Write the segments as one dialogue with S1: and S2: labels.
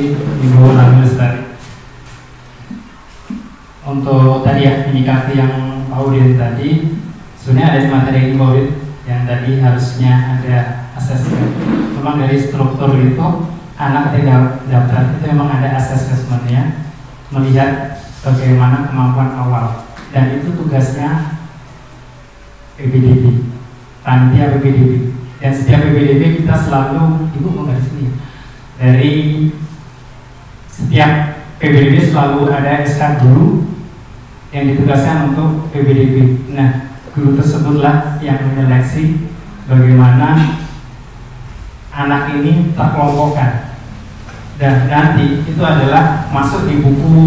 S1: kasih Ibu Nabil Lestari. Untuk tadi ya, menyikapi yang Pak Udin tadi, sebenarnya ada di materi ini Pak Udin, yang tadi harusnya ada asesmen. Memang dari struktur itu, anak ketika daftar itu memang ada asesmennya, melihat bagaimana kemampuan awal. Dan itu tugasnya PPDB, panitia PPDB. Dan setiap PPDB kita selalu, Ibu mau dari sini, dari setiap PPDB selalu ada SK guru yang ditugaskan untuk PPDB. Nah, guru tersebutlah yang menyeleksi bagaimana anak ini terkelompokkan. Dan nanti itu adalah masuk di buku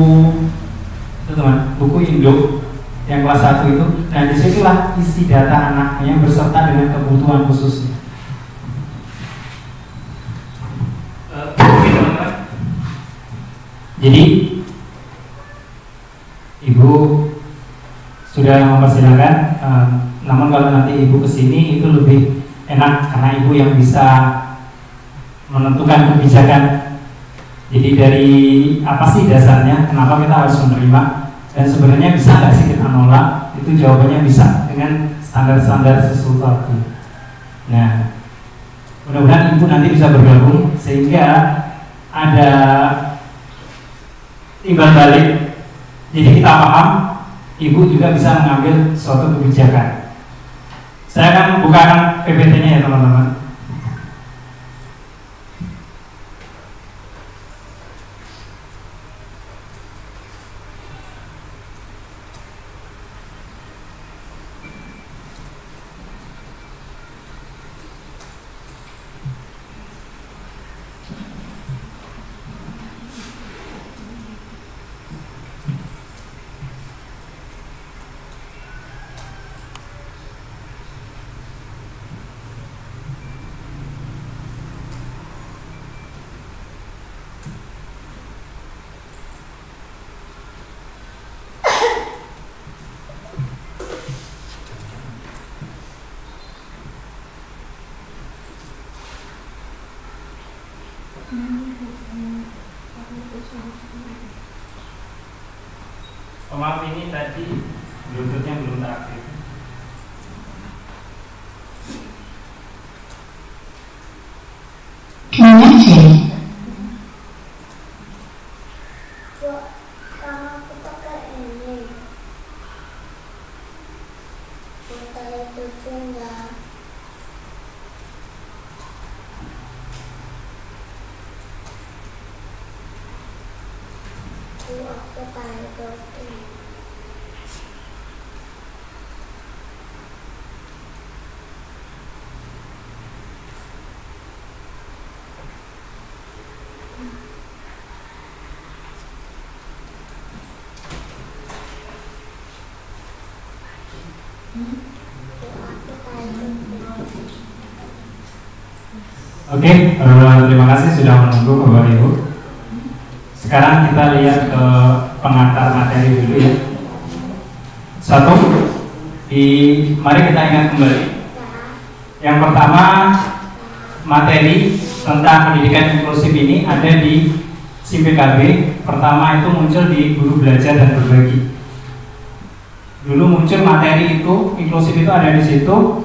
S1: itu teman, buku induk yang kelas 1 itu. Dan disitulah isi data anaknya beserta dengan kebutuhan khususnya. Jadi Ibu sudah mempersilahkan, namun kalau nanti Ibu kesini itu lebih enak karena Ibu yang bisa menentukan kebijakan. Jadi dari apa sih dasarnya, kenapa kita harus menerima, dan sebenarnya bisa nggak sih kita nolak? Itu jawabannya bisa dengan standar-standar sesuatu. Nah, mudah-mudahan Ibu nanti bisa bergabung sehingga ada timbal balik. Jadi kita paham, Ibu juga bisa mengambil suatu kebijakan. Saya akan bukakan PPT-nya ya teman-teman. Maaf ini tadi Bluetooth-nya belum teraktif.
S2: Connected.
S1: Oke, terima kasih sudah menunggu Bapak Ibu. Sekarang kita lihat ke pengantar materi dulu ya. Satu, mari kita ingat kembali. Yang pertama, materi tentang pendidikan inklusif ini ada di SIM-PKB. Pertama itu muncul di guru belajar dan berbagi. Dulu muncul materi itu, inklusif itu ada di situ.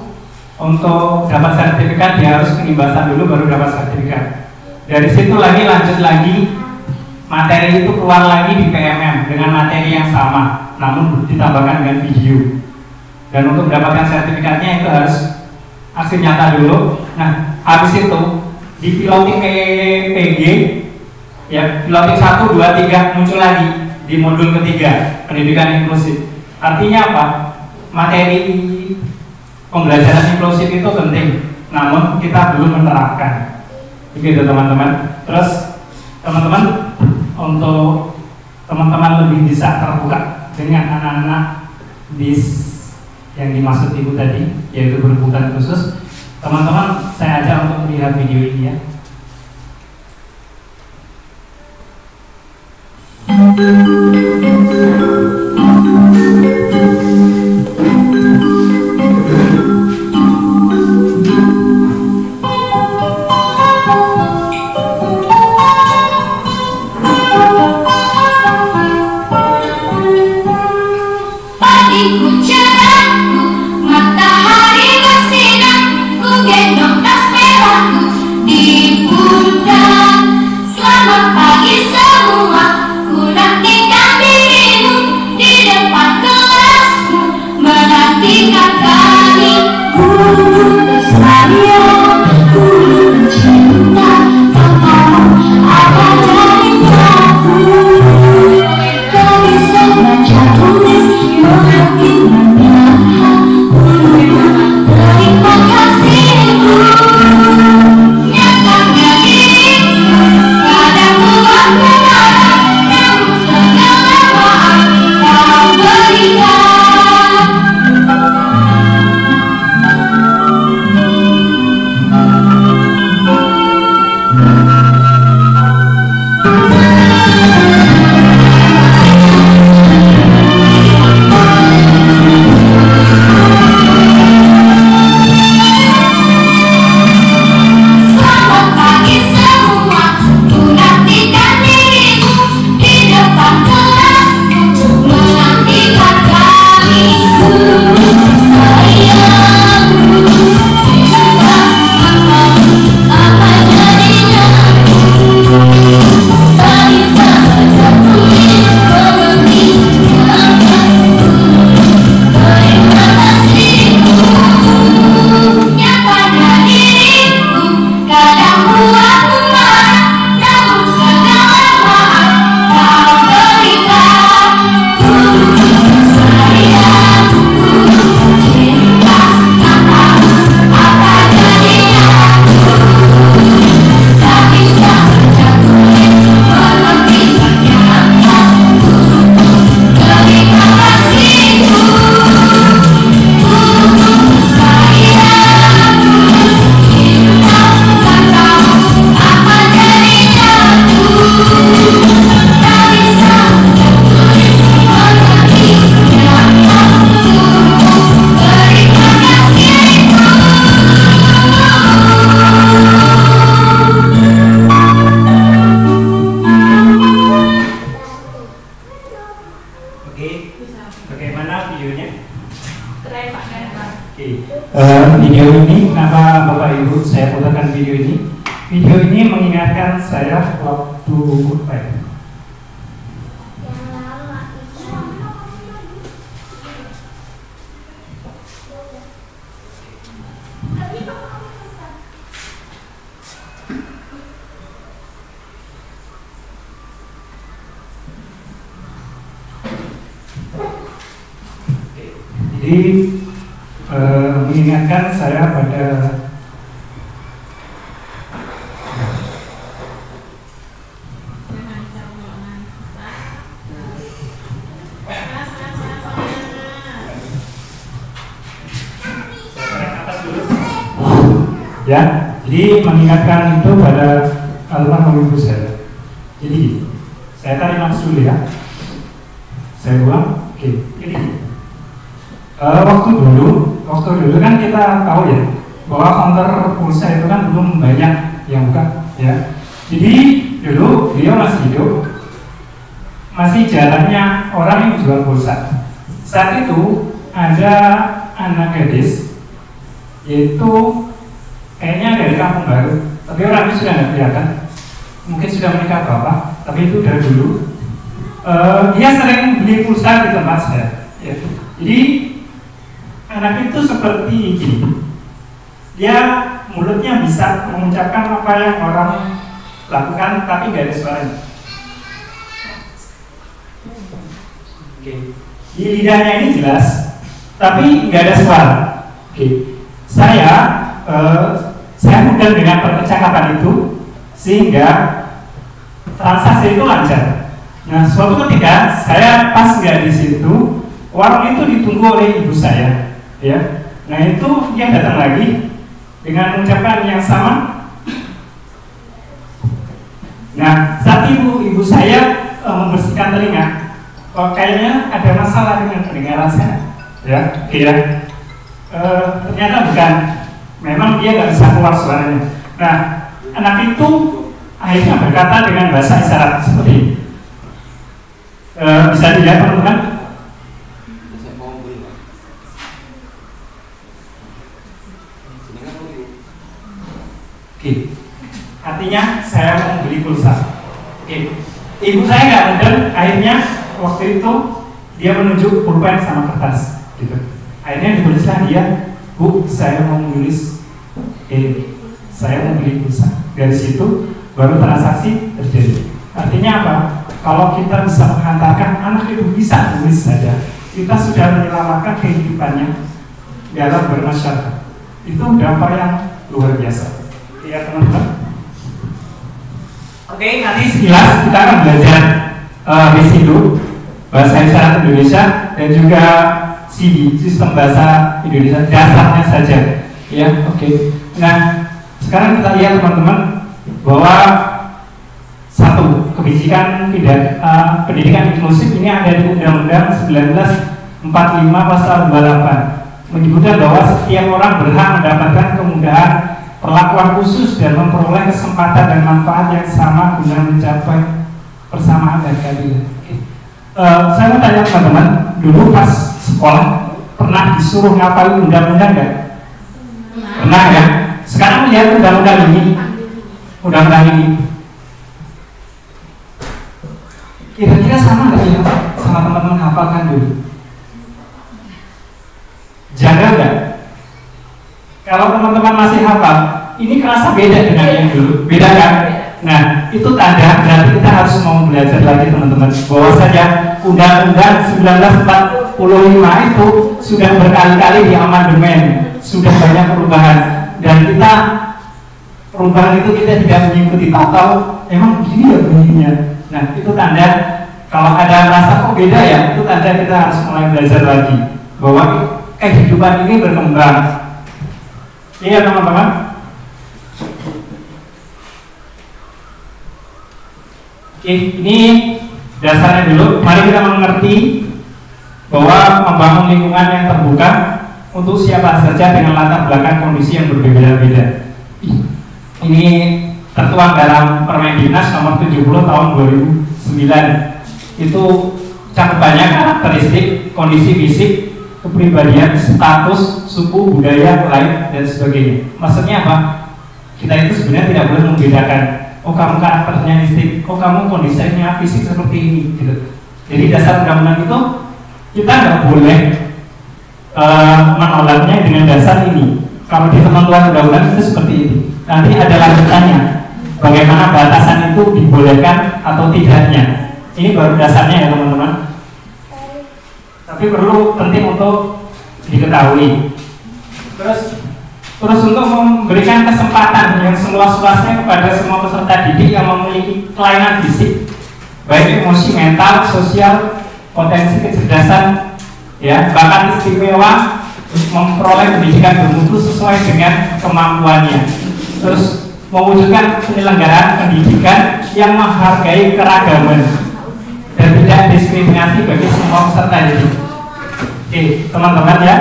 S1: Untuk dapat sertifikat dia harus penimbasan dulu baru dapat sertifikat. Dari situ lagi lanjut lagi, materi itu keluar lagi di PMM dengan materi yang sama, namun ditambahkan dengan video. Dan untuk mendapatkan sertifikatnya itu harus aksi nyata dulu. Nah, habis itu di piloting PG ya, piloting 1, 2, 3 muncul lagi di modul ketiga pendidikan inklusif. Artinya apa? Materi pembelajaran inklusif itu penting, namun kita belum menerapkan. Begitu teman-teman. Terus teman-teman, untuk teman-teman lebih bisa terbuka dengan anak-anak yang dimaksud Ibu tadi, yaitu berkebutuhan khusus, teman-teman saya ajak untuk melihat video ini ya. video ini, kenapa Bapak Ibu saya putarkan video ini? Video ini mengingatkan saya waktu jadi mengingatkan saya pada ya, jadi mengingatkan itu pada almarhum ibu saya. Jadi saya tarik nafas dulu ya. Saya ulang. Oke. Jadi waktu dulu kan kita tahu ya bahwa counter pulsa itu kan belum banyak yang buka ya. Jadi dulu beliau masih hidup, masih jalannya orang yang jual pulsa. Saat itu ada anak gadis, yaitu kayaknya dari kampung baru, tapi orangnya sudah nggak kelihatan, mungkin sudah menikah bapak, tapi itu dari dulu. Dia sering beli pulsa di tempat saya. Ya. Jadi anak itu seperti ini, dia mulutnya bisa mengucapkan apa yang orang lakukan, tapi nggak ada suaranya. Oke. Di lidahnya ini jelas, tapi nggak ada suara. Oke. Saya mudah dengan percakapan itu, sehingga transaksi itu lancar. Nah, suatu ketika saya pas nggak di situ, warung itu ditunggu oleh ibu saya. Ya, nah itu dia datang lagi dengan mengucapkan yang sama. Nah, saat ibu saya membersihkan telinga, kok kayaknya ada masalah dengan pendengaran saya. Ya, ya. Ternyata bukan, memang dia nggak bisa keluar suaranya. Nah, anak itu akhirnya berkata dengan bahasa isyarat seperti ini. Bisa dilihat teman-teman. Oke, artinya saya mau beli pulsa. Oke, ibu saya nggak mudah. Akhirnya waktu itu dia menunjuk pulpen sama kertas, gitu. Akhirnya ditulislah dia, Bu, saya mau menulis, saya mau beli pulsa. Dari situ baru transaksi terjadi. Artinya apa? Kalau kita bisa menghantarkan anak itu bisa tulis saja, kita sudah menyelamatkan kehidupannya dalam bermasyarakat. Itu dampak yang luar biasa. Ya teman-teman. Oke, nanti sekilas kita akan belajar basic dulu, bahasa isyarat Indonesia dan juga CD, sistem bahasa Indonesia dasarnya saja. Ya, oke. Nah, sekarang kita lihat teman-teman bahwa satu, pendidikan inklusif ini ada di Undang-Undang 1945 pasal 28, menyebutkan bahwa setiap orang berhak mendapatkan kemudahan perlakuan khusus dan memperoleh kesempatan dan manfaat yang sama guna mencapai persamaan dan keadilan. Saya mau tanya teman-teman, dulu pas sekolah pernah disuruh ngapalin undang-undang nggak? Pernah ya? Sekarang lihat undang-undang ini, kira-kira sama nggak ya sama teman-teman hafalkan dulu? Jaga nggak? Kalau teman-teman masih hafal, ini kerasa beda dengan yang dulu, beda kan? Nah, itu tanda berarti kita harus mau belajar lagi teman-teman. Bahwa saja Undang-Undang 1945 itu sudah berkali-kali diamandemen, sudah banyak perubahan, dan perubahan itu kita tidak mengikuti, tahu emang begini ya bunyinya. Nah, itu tanda kalau ada rasa kok beda ya, itu tanda kita harus mulai belajar lagi bahwa kehidupan ini berkembang. Iya teman-teman. Oke, ini dasarnya dulu. Mari kita mengerti bahwa membangun lingkungan yang terbuka untuk siapa saja dengan latar belakang kondisi yang berbeda-beda. Ini tertuang dalam Permendiknas nomor 70 tahun 2009. Itu cakupannya karakteristik, kondisi fisik, kepribadian, status, suku, budaya, lain dan sebagainya. Maksudnya apa? Kita itu sebenarnya tidak boleh membedakan. Oh kamu karakternya mistik, oh kamu kondisinya fisik seperti ini, gitu. Jadi dasar undang-undang itu kita nggak boleh menolaknya dengan dasar ini. Kalau di ketentuan undang-undang itu seperti ini. Nanti ada lanjutannya, bagaimana batasan itu dibolehkan atau tidaknya. Ini baru dasarnya ya teman-teman. Tapi perlu penting untuk diketahui. Terus untuk memberikan kesempatan yang seluas-luasnya kepada semua peserta didik yang memiliki kelainan fisik, baik emosi, mental, sosial, potensi kecerdasan, ya, bahkan istimewa, memperoleh pendidikan bermutu sesuai dengan kemampuannya. Terus mewujudkan penyelenggaraan pendidikan yang menghargai keragaman dan tidak diskriminasi bagi semua peserta didik. Oke, teman-teman ya,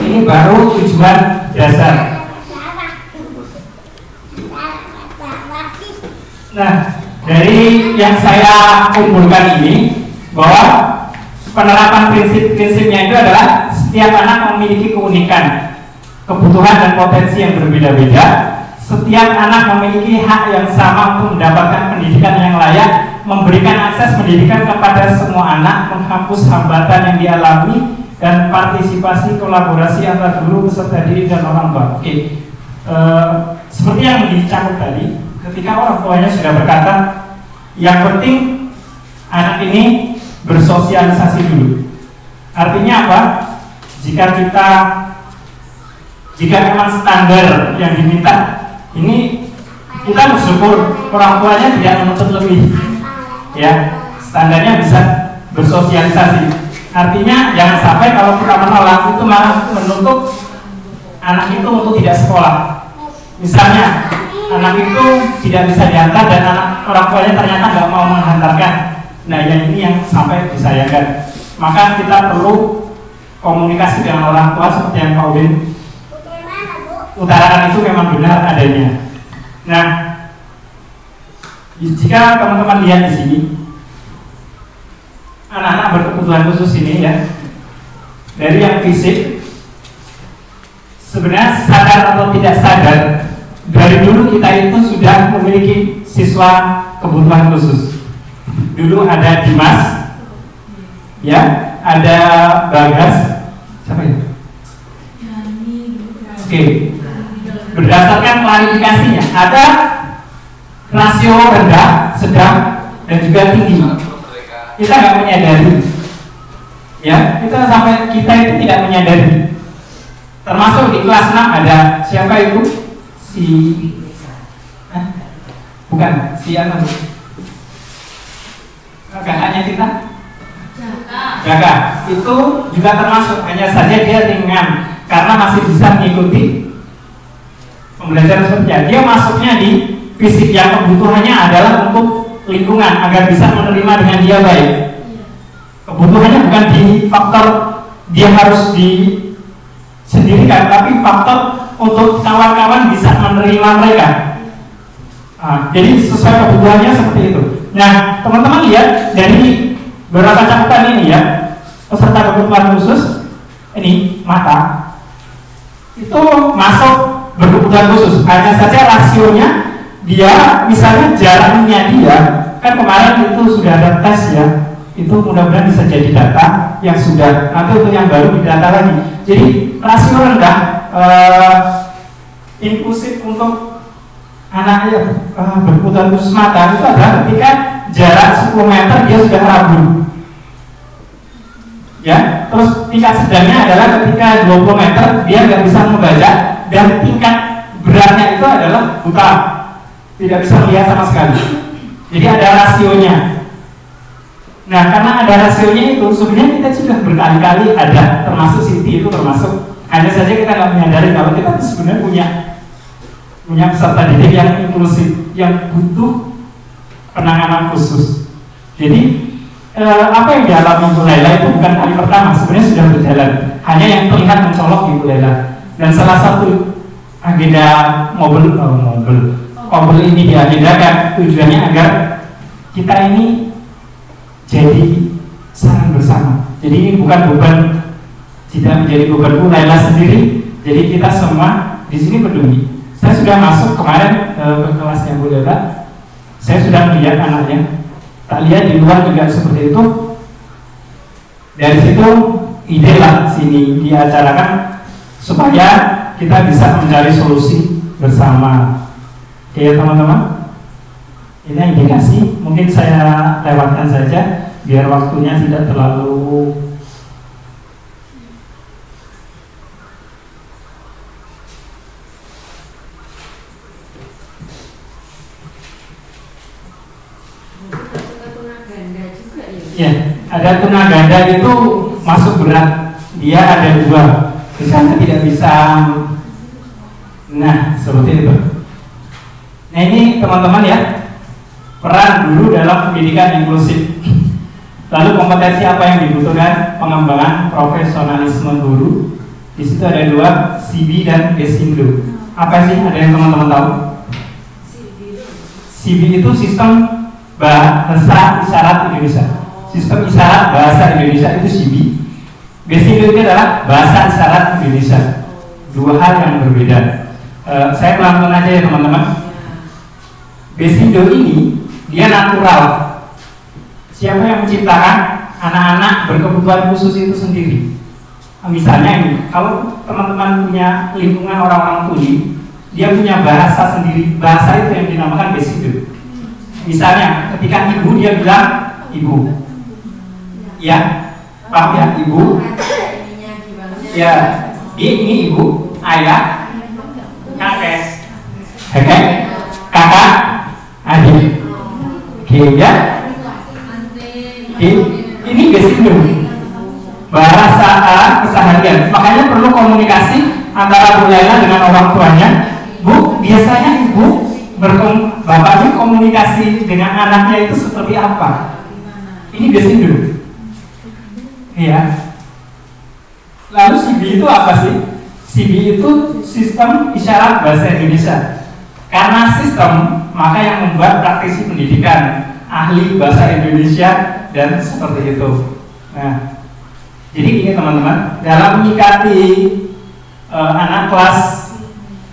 S1: ini baru tujuan dasar. Nah, dari yang saya kumpulkan ini, bahwa penerapan prinsip-prinsipnya itu adalah setiap anak memiliki keunikan, kebutuhan dan potensi yang berbeda-beda. Setiap anak memiliki hak yang sama untuk mendapatkan pendidikan yang layak, memberikan akses pendidikan kepada semua anak, menghapus hambatan yang dialami, dan partisipasi kolaborasi antar guru, peserta didik, dan orang tua. Oke, seperti yang dicakup tadi, ketika orang tuanya sudah berkata, yang penting anak ini bersosialisasi dulu. Artinya apa? Jika memang standar yang diminta ini, kita bersyukur orang tuanya tidak menuntut lebih, ya, standarnya bisa bersosialisasi. Artinya jangan sampai kalau kita menolak itu malah menuntut anak itu untuk tidak sekolah. Misalnya anak itu tidak bisa diantar dan orang tuanya ternyata nggak mau menghantarkan. Nah, yang ini yang sampai disayangkan. Maka kita perlu komunikasi dengan orang tua seperti yang Pak Udin utarakan, itu memang benar adanya. Nah, jika teman-teman lihat di sini, anak-anak berkebutuhan khusus ini ya, dari yang fisik, sebenarnya sadar atau tidak sadar, dari dulu kita itu sudah memiliki siswa kebutuhan khusus. Dulu ada Dimas, ya, ada Bagas, siapa ya? Oke. Berdasarkan klarifikasinya, ada rasio rendah, sedang, dan juga tinggi. Kita nggak menyadari, ya, kita itu tidak menyadari. Termasuk di kelas 6 ada siapa itu? Bukan, si apa? Kakaknya kita? Jaka. Itu juga termasuk, hanya saja dia ringan karena masih bisa mengikuti pembelajaran seperti dia masuknya di fisik yang kebutuhannya adalah untuk lingkungan agar bisa menerima dengan dia baik. Kebutuhannya bukan di faktor dia harus disendirikan, tapi faktor untuk kawan-kawan bisa menerima mereka. Jadi sesuai kebutuhannya seperti itu. Nah, teman-teman lihat dari beberapa cakupan ini ya, peserta kebutuhan khusus ini mata itu masuk berkebutuhan khusus, hanya saja rasionya dia, misalnya jaraknya dia, kan kemarin itu sudah ada tes ya, itu mudah-mudahan bisa jadi data yang sudah, nanti untuk yang baru didata lagi. Jadi rasio rendah inklusif untuk anak yang berkebutuhan khusus mata itu adalah ketika jarak 10 meter dia sudah ragu, ya. Terus tingkat sedangnya adalah ketika 20 meter dia nggak bisa membaca, dan tingkat beratnya itu adalah buta, tidak bisa melihat sama sekali. Jadi ada rasionya. Nah, karena ada rasionya itu, sebenarnya kita sudah berkali-kali ada, termasuk Siti itu termasuk. Hanya saja kita nggak menyadari kalau kita sebenarnya punya peserta didik yang inklusif, yang butuh penanganan khusus. Jadi apa yang dialami Bu Laila itu bukan kali pertama, sebenarnya sudah berjalan. Hanya yang terlihat mencolok di Bu Laila. Dan salah satu agenda mobil ini diagendakan tujuannya agar kita ini jadi sarana bersama. Jadi ini bukan beban tidak menjadi bebanku Laila sendiri. Jadi kita semua di sini peduli. Saya sudah masuk kemarin ke kelasnya Bu Lela. Saya sudah melihat anaknya. Tak lihat di luar juga seperti itu. Dari situ ide lah sini diacarakan supaya kita bisa mencari solusi bersama. Oke ya teman-teman. Ini indikasi. Mungkin saya lewatkan saja biar waktunya tidak terlalu ya. Ada tunaganda itu masuk berat, dia ada dua, misalnya tidak bisa, nah seperti itu. Nah ini teman-teman ya, peran guru dalam pendidikan inklusif. Lalu kompetensi apa yang dibutuhkan? Pengembangan profesionalisme guru. Di situ ada dua, CB dan Basindo. Apa sih? Ada yang teman-teman tahu? CB itu sistem bahasa isyarat Indonesia. Sistem isyarat bahasa Indonesia itu CB. Basindo itu adalah bahasa isyarat Indonesia. Dua hal yang berbeda. Saya pelan-pelan aja ya teman-teman. Basindo ini dia natural. Siapa yang menciptakan anak-anak berkebutuhan khusus itu sendiri? Misalnya ini, kalau teman-teman punya lingkungan orang-orang tuli, dia punya bahasa sendiri. Bahasa itu yang dinamakan Basindo. Misalnya, ketika ibu dia bilang ibu. Ya, paham ya, ibu. Ya, ini ibu, ayah, kakek, kakak, adik. Oke ya. Ini Basindo. Bahasa keseharian. Makanya perlu komunikasi antara Bu Laila dengan orang tuanya. Bu, biasanya ibu bapak ini komunikasi dengan anaknya itu seperti apa? Ini Basindo. Iya. Lalu CB itu apa sih? CB itu sistem isyarat bahasa Indonesia. Karena sistem, maka yang membuat praktisi pendidikan, ahli bahasa Indonesia dan seperti itu. Nah, jadi ini teman-teman, dalam menyikapi anak kelas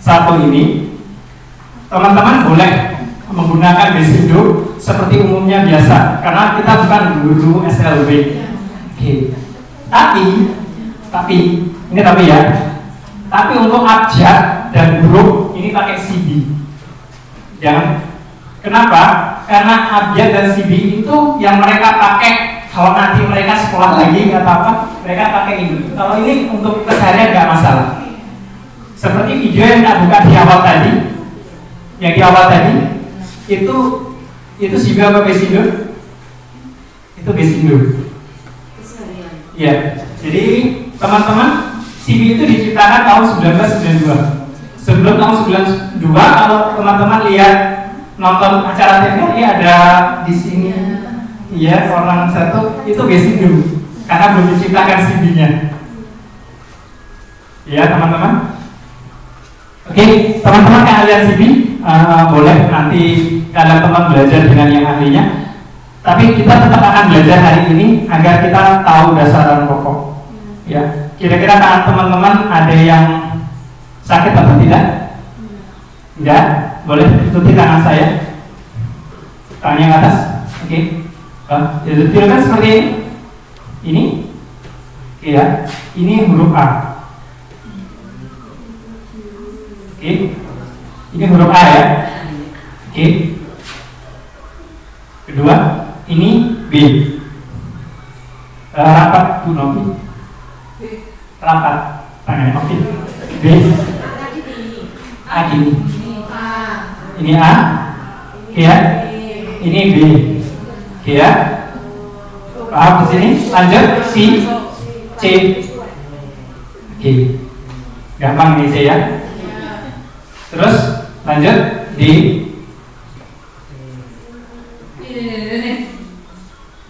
S1: 1 ini, teman-teman boleh menggunakan Basindo seperti umumnya biasa, karena kita bukan guru SLB. Oke. Tapi ya. Tapi untuk abjad dan huruf ini pakai CB. Jangan. Kenapa? Karena abjad dan CB itu yang mereka pakai kalau nanti mereka sekolah lagi atau apa, mereka pakai ini. Kalau ini untuk keseharian nggak masalah. Seperti video yang tak buka di awal tadi, yang di awal tadi itu CB apa Basindo? Itu Basindo. Ya, jadi teman-teman, CB itu diciptakan tahun 1992. Sebelum tahun 92, kalau teman-teman lihat nonton acara TVRI ada di sini, ya orang satu itu Basindo, karena belum diciptakan CB-nya. Ya teman-teman. Oke, teman-teman yang lihat CB, boleh nanti kalian teman belajar dengan yang ahlinya. Tapi kita tetap akan belajar hari ini agar kita tahu dasaran pokok. Ya, kira-kira teman-teman ada yang sakit atau tidak? Tidak? Boleh ikuti tangan saya. Tangannya ke atas. Oke. Jadi kan seperti ini. Iya. Ini huruf A. Oke. Ini huruf A ya. Oke. Kedua. Ini B. Rapat Bu Novi. Rapat tangannya. Oke. B. A gini. Ini A. Oke ya. Ini B. Oke ya. Paham di sini? Lanjut C. C. Oke. Gampang nih C ya. Terus lanjut D.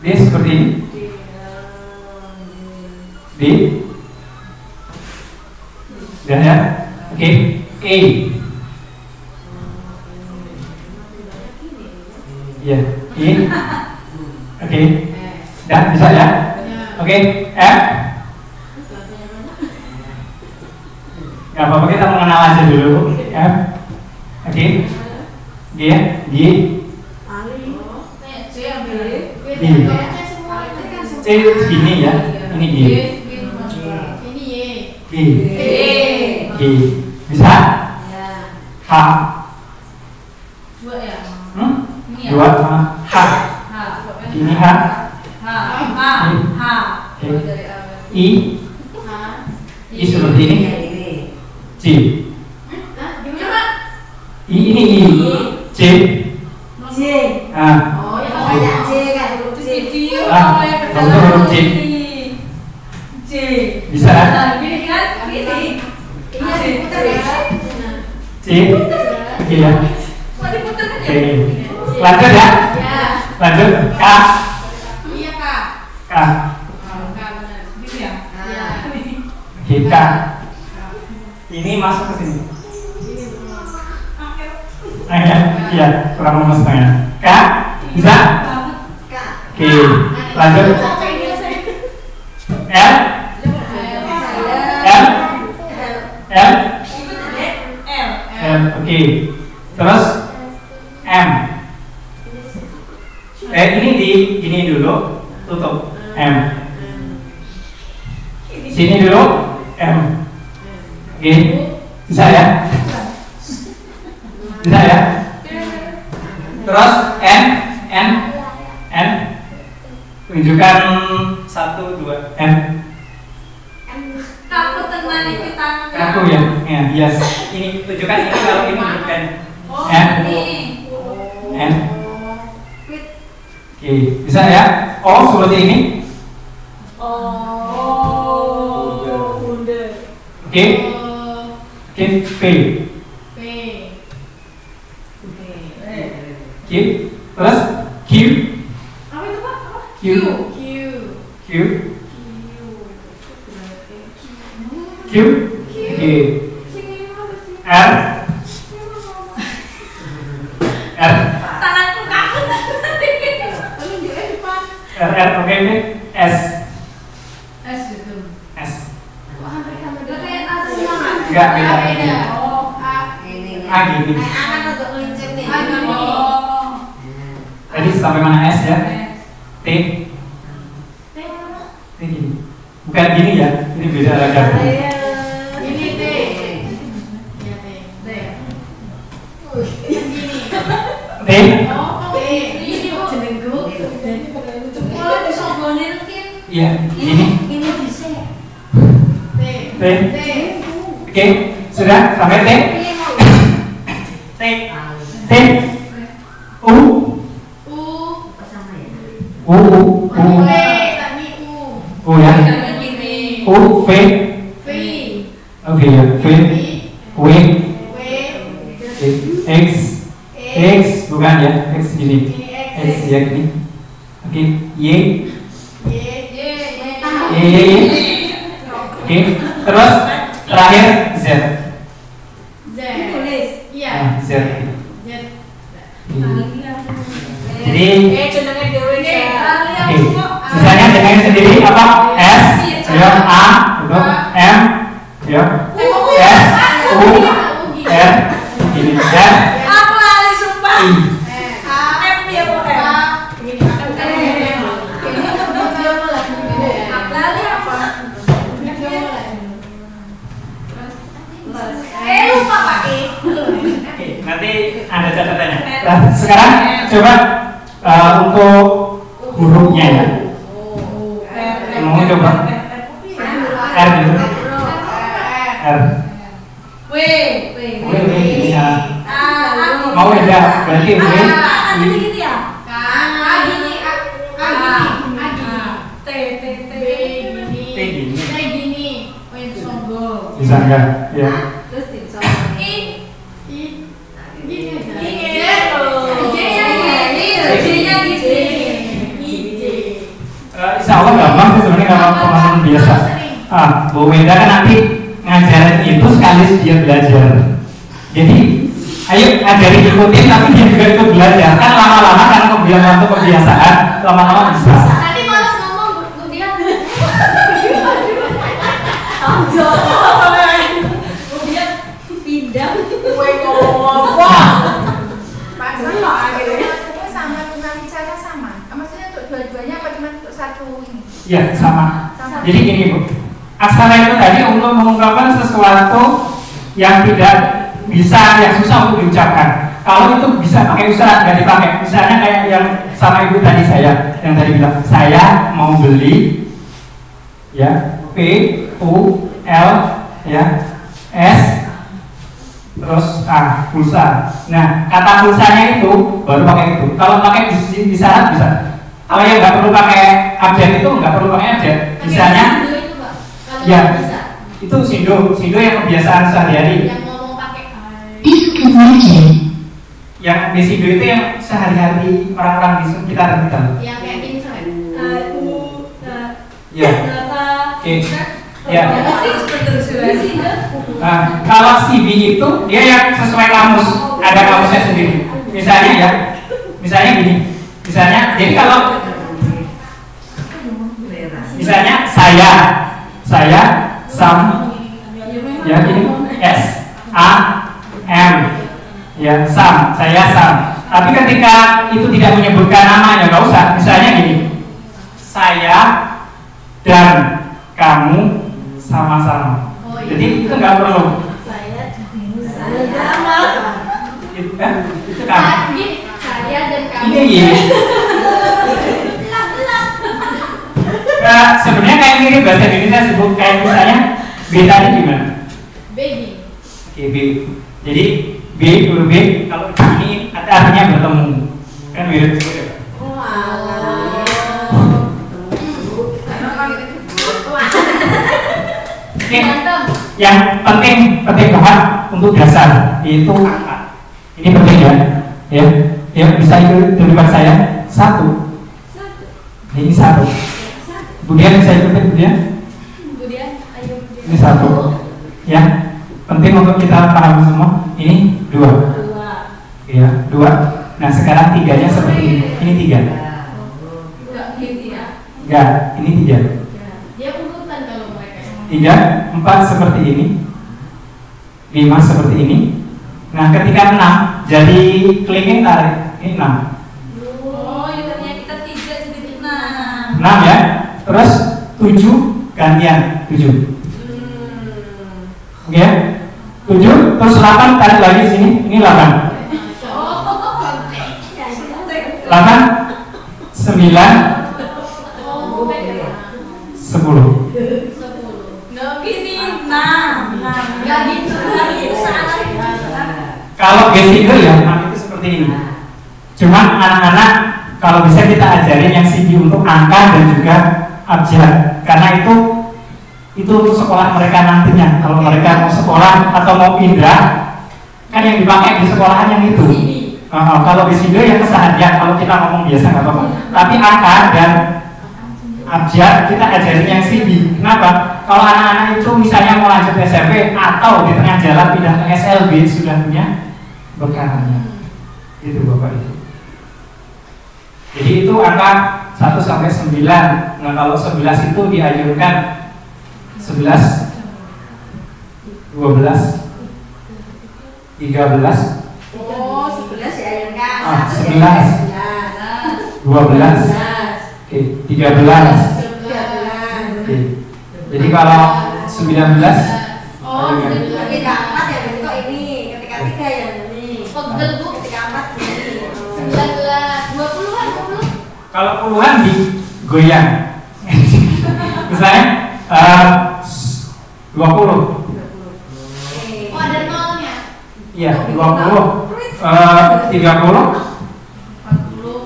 S1: D seperti ini. D. Sudah ya. Oke. E. Ya. E. Oke. Dan bisa ya. Oke. F. Gak apa-apa, kita mengenal aja dulu. F. Oke. G ya. G. C gini ya. Ini G. G. G. Bisa? H. Dua sama H. Ini H. I. I seperti ini. C. I ini I. C. Huruf C. Bisa? C. Oke ya. Oke. Lanjut ya. Lanjut K. K. K. Ini masuk ke sini. Iya, kurang lemes tengah. K. Bisa? Oke. Lanjut. L. L. L. L. Oke. Terus M. Ini di ini dulu, tutup M. Sini dulu M. Oke. Bisa ya? Bisa ya? Terus N. Tunjukkan 1, 2 N.
S2: Kaku teman ini tangan.
S1: Kaku ya? Ya, yes. Ini tunjukkan ini kalau ini bukan N. N. Oke, bisa ya? O seperti ini. Oke. Oke, P. Oke, terus Q.
S2: Apa itu Pak?
S1: Q. Q. Q. Oke. R. R.
S2: Tanganku kaku.
S1: R. Oke, ini S.
S2: S gitu.
S1: S.
S2: Kayak ada semangat.
S1: Enggak beda.
S2: Oh,
S1: A gini.
S2: A gini.
S1: Tadi sampai mana S ya? T. T gini. Bukan gini ya. Ini beda lagi.
S2: Ini T. Ya T.
S1: T.
S2: Ini jenengku. Kalau disogonin mungkin.
S1: Iya. Ini. T. Oke. Sudah sampai T. T. T. U. U ya. U. V. Oke ya. V. W. X. X bukan ya. X gini. X ya gini. Oke. Y. Y. Oke. Terus terakhir Z. Nah, Z. Jadi sisanya dengan sendiri apa? S, ya, A, untuk M, ya, S, U, R, ini R,
S2: Aku lali sumpah.
S1: I.
S2: M ya pokoknya. Lali apa? Lupa Pak E.
S1: Oke, nanti ada catatannya. Nah, sekarang coba untuk hurufnya ya. Mau coba R dulu. R.
S2: W.
S1: Ya. Mau beda berarti W.
S2: Ada gitu ya? T gini.
S1: Bisa enggak? Ya. Insya Allah gampang sih sebenarnya kalau teman-teman biasa. Bu Wenda kan nanti ngajarin itu sekaligus dia belajar. Jadi ayo ajarin ikutin tapi dia juga ikut belajar. Kan lama-lama kan kebiasaan lama-lama bisa.
S2: Nanti malas ngomong Bu Dia. dua-duanya apa cuma untuk satu ini?
S1: Iya, sama.
S2: Sama.
S1: Jadi gini Bu, aksara itu tadi untuk mengungkapkan sesuatu yang tidak bisa, yang susah untuk diucapkan. Kalau itu bisa pakai usaha, nggak dipakai. Misalnya kayak yang sama ibu tadi saya, yang tadi bilang, saya mau beli, ya, P, U, L, ya, S, terus A, pulsa. Nah, kata pulsanya itu baru pakai itu. Kalau pakai di syarat bisa. Kalau yang nggak perlu pakai abjad itu nggak perlu pakai abjad. Misalnya,
S2: itu, Pak. Kalau
S1: ya,
S2: bisa.
S1: itu sindo yang kebiasaan sehari-hari.
S2: Yang ngomong pakai
S1: Yang di sindo itu yang sehari-hari orang-orang di sekitar kita.
S2: yang kayak gini kan.
S1: Ya. Oke. Ya. Nah, kalau CB itu dia yang sesuai kamus, ada kamusnya sendiri. Misalnya ya, misalnya gini. Misalnya, jadi kalau misalnya saya sam, ya gini, S A M, ya sam, saya sam. Tapi ketika itu tidak menyebutkan namanya, nggak usah. Misalnya gini, saya dan kamu sama-sama. Jadi itu nggak perlu. Itu kan?
S2: Saya dan kamu.
S1: Ini ya. Nah, sebenarnya kayak mirip bahasa Indonesia sebut kayak misalnya B tadi gimana?
S2: Baby.
S1: Oke, B. Jadi B huruf B kalau ini artinya bertemu. Kan mirip gitu ya. Oke. Yang penting banget untuk dasar yaitu angka. Ini penting ya. Ya bisa ikut tunjukkan saya satu. Ini satu. Kemudian bisa ikut kemudian.
S2: Ayo.
S1: Ini satu. Ya, penting untuk kita paham semua. Ini dua. Ya, dua. Nah sekarang tiganya seperti ini. Ini tiga.
S2: Enggak gitu ya.
S1: Enggak, ini tiga.
S2: Dia urutan kalau mereka.
S1: Tiga, empat seperti ini. Lima seperti ini. Nah ketika enam jadi kelingking tarik. Ini enam.
S2: Oh, ibaratnya kita tiga jadi enam.
S1: Enam ya. Terus tujuh gantian tujuh. Oke ya. Tujuh terus 8 tarik lagi sini. Ini 8. 8 9 10.
S2: Nggak gini. Nah. Nggak gitu.
S1: Kalau basic ya 6 itu seperti ini. Cuman anak-anak kalau bisa kita ajarin yang CD untuk angka dan juga abjad, karena itu untuk sekolah mereka nantinya. Kalau mereka mau sekolah atau mau pindah, kan yang dipakai di sekolahan yang itu. Kalau di sini yang keseharian, kalau kita ngomong biasa nggak apa-apa. Tapi angka dan abjad kita ajarin yang CD. Kenapa? Kalau anak-anak itu misalnya mau lanjut SMP atau di tengah jalan pindah ke SLB sudah punya bekalnya. Itu Bapak Ibu. Jadi itu angka 1 sampai 9. Nah, kalau 11 itu dianjurkan 11 12 13.
S2: Oh, 11 ya yang kan.
S1: 11 12. Oke, 13. Oke. Jadi kalau 19
S2: Oh,
S3: ketika 4 ya berarti kok ini, ketika 3 ya ini.
S2: pegel Bu.
S3: Ketika 4 ini.
S2: 19 20-an 20.
S1: kalau puluhan digoyang. Misalnya 20.
S2: Oh, ada nolnya.
S1: Iya, 20. 30.
S2: 40